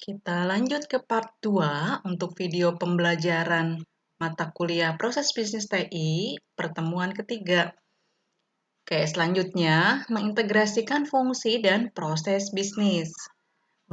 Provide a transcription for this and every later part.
Kita lanjut ke part 2 untuk video pembelajaran mata kuliah Proses Bisnis TI, pertemuan ketiga. Oke, selanjutnya mengintegrasikan fungsi dan proses bisnis.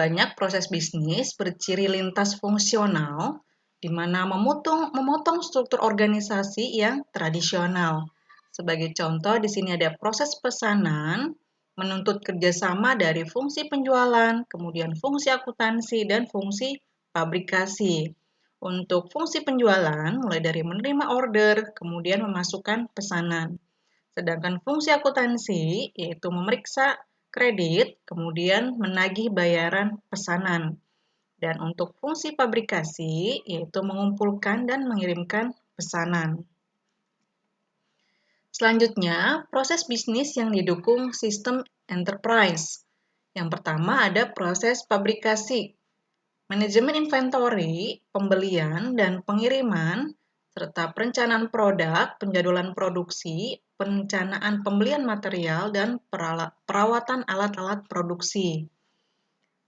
Banyak proses bisnis berciri lintas fungsional, di mana memotong struktur organisasi yang tradisional. Sebagai contoh, di sini ada proses pesanan, menuntut kerjasama dari fungsi penjualan, kemudian fungsi akuntansi, dan fungsi pabrikasi. Untuk fungsi penjualan, mulai dari menerima order, kemudian memasukkan pesanan. Sedangkan fungsi akuntansi, yaitu memeriksa kredit, kemudian menagih bayaran pesanan. Dan untuk fungsi pabrikasi, yaitu mengumpulkan dan mengirimkan pesanan. Selanjutnya, proses bisnis yang didukung sistem enterprise. Yang pertama ada proses pabrikasi, manajemen inventory, pembelian dan pengiriman, serta perencanaan produk, penjadwalan produksi, perencanaan pembelian material, dan perawatan alat-alat produksi.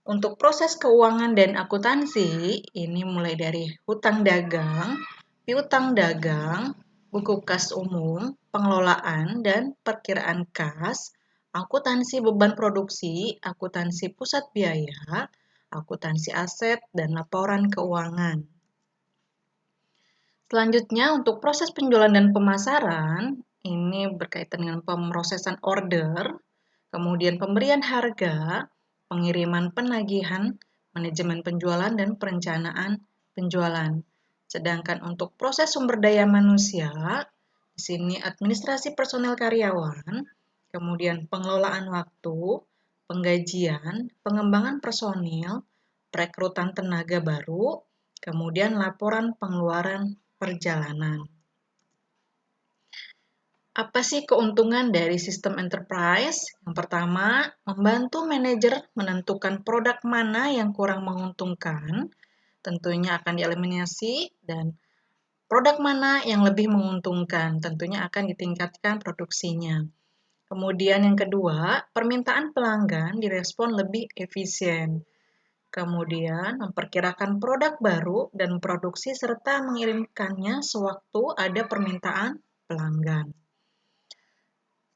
Untuk proses keuangan dan akuntansi, ini mulai dari hutang dagang, piutang dagang, buku kas umum, pengelolaan dan perkiraan kas, akuntansi beban produksi, akuntansi pusat biaya, akuntansi aset, dan laporan keuangan. Selanjutnya, untuk proses penjualan dan pemasaran, ini berkaitan dengan pemrosesan order, kemudian pemberian harga, pengiriman penagihan, manajemen penjualan, dan perencanaan penjualan. Sedangkan untuk proses sumber daya manusia, di sini administrasi personel karyawan, kemudian pengelolaan waktu, penggajian, pengembangan personil, perekrutan tenaga baru, kemudian laporan pengeluaran perjalanan. Apa sih keuntungan dari sistem enterprise? Yang pertama, membantu manajer menentukan produk mana yang kurang menguntungkan, tentunya akan dieliminasi, dan produk mana yang lebih menguntungkan, tentunya akan ditingkatkan produksinya. Kemudian yang kedua, permintaan pelanggan direspon lebih efisien. Kemudian memperkirakan produk baru dan produksi serta mengirimkannya sewaktu ada permintaan pelanggan.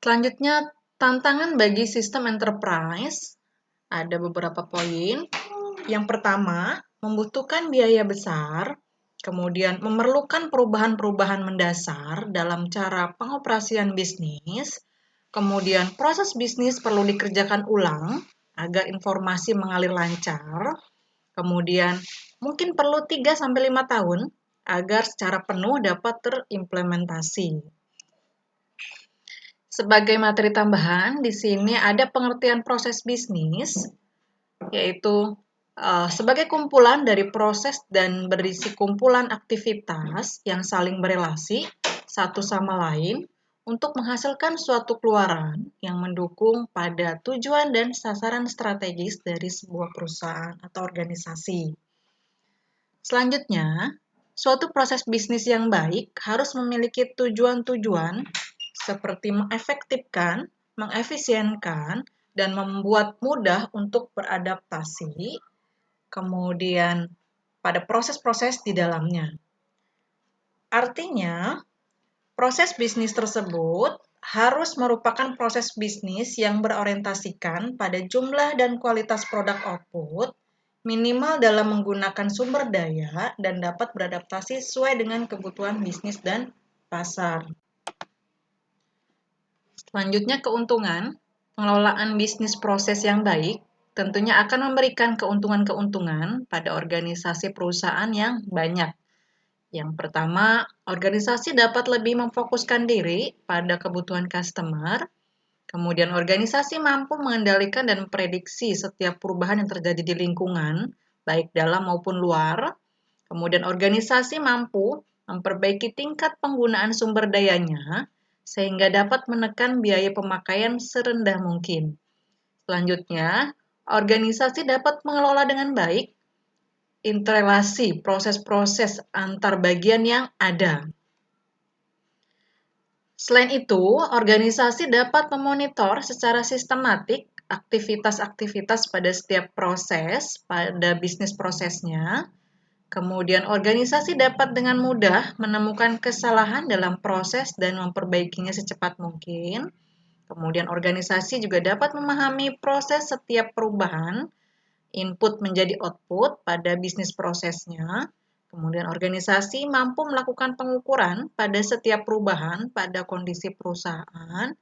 Selanjutnya, tantangan bagi sistem enterprise ada beberapa poin. Yang pertama, membutuhkan biaya besar, kemudian memerlukan perubahan-perubahan mendasar dalam cara pengoperasian bisnis, kemudian proses bisnis perlu dikerjakan ulang agar informasi mengalir lancar, kemudian mungkin perlu 3-5 tahun agar secara penuh dapat terimplementasi. Sebagai materi tambahan, di sini ada pengertian proses bisnis, yaitu sebagai kumpulan dari proses dan berisi kumpulan aktivitas yang saling berelasi satu sama lain untuk menghasilkan suatu keluaran yang mendukung pada tujuan dan sasaran strategis dari sebuah perusahaan atau organisasi. Selanjutnya, suatu proses bisnis yang baik harus memiliki tujuan-tujuan seperti mengefektifkan, mengefisienkan, dan membuat mudah untuk beradaptasi, kemudian pada proses-proses di dalamnya. Artinya, proses bisnis tersebut harus merupakan proses bisnis yang berorientasikan pada jumlah dan kualitas produk output, minimal dalam menggunakan sumber daya, dan dapat beradaptasi sesuai dengan kebutuhan bisnis dan pasar. Selanjutnya, keuntungan. Pengelolaan bisnis proses yang baik tentunya akan memberikan keuntungan-keuntungan pada organisasi perusahaan yang banyak. Yang pertama, organisasi dapat lebih memfokuskan diri pada kebutuhan customer. Kemudian, organisasi mampu mengendalikan dan memprediksi setiap perubahan yang terjadi di lingkungan, baik dalam maupun luar. Kemudian, organisasi mampu memperbaiki tingkat penggunaan sumber dayanya, sehingga dapat menekan biaya pemakaian serendah mungkin. Selanjutnya, organisasi dapat mengelola dengan baik interrelasi proses-proses antar bagian yang ada. Selain itu, organisasi dapat memonitor secara sistematik aktivitas-aktivitas pada setiap proses, pada bisnis prosesnya. Kemudian organisasi dapat dengan mudah menemukan kesalahan dalam proses dan memperbaikinya secepat mungkin. Kemudian organisasi juga dapat memahami proses setiap perubahan, input menjadi output pada bisnis prosesnya. Kemudian organisasi mampu melakukan pengukuran pada setiap perubahan pada kondisi perusahaan,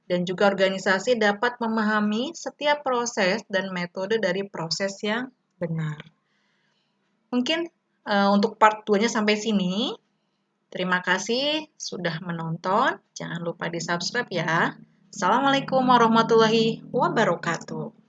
dan juga organisasi dapat memahami setiap proses dan metode dari proses yang benar. Mungkin untuk part 2-nya sampai sini. Terima kasih sudah menonton. Jangan lupa di-subscribe ya. Assalamualaikum warahmatullahi wabarakatuh.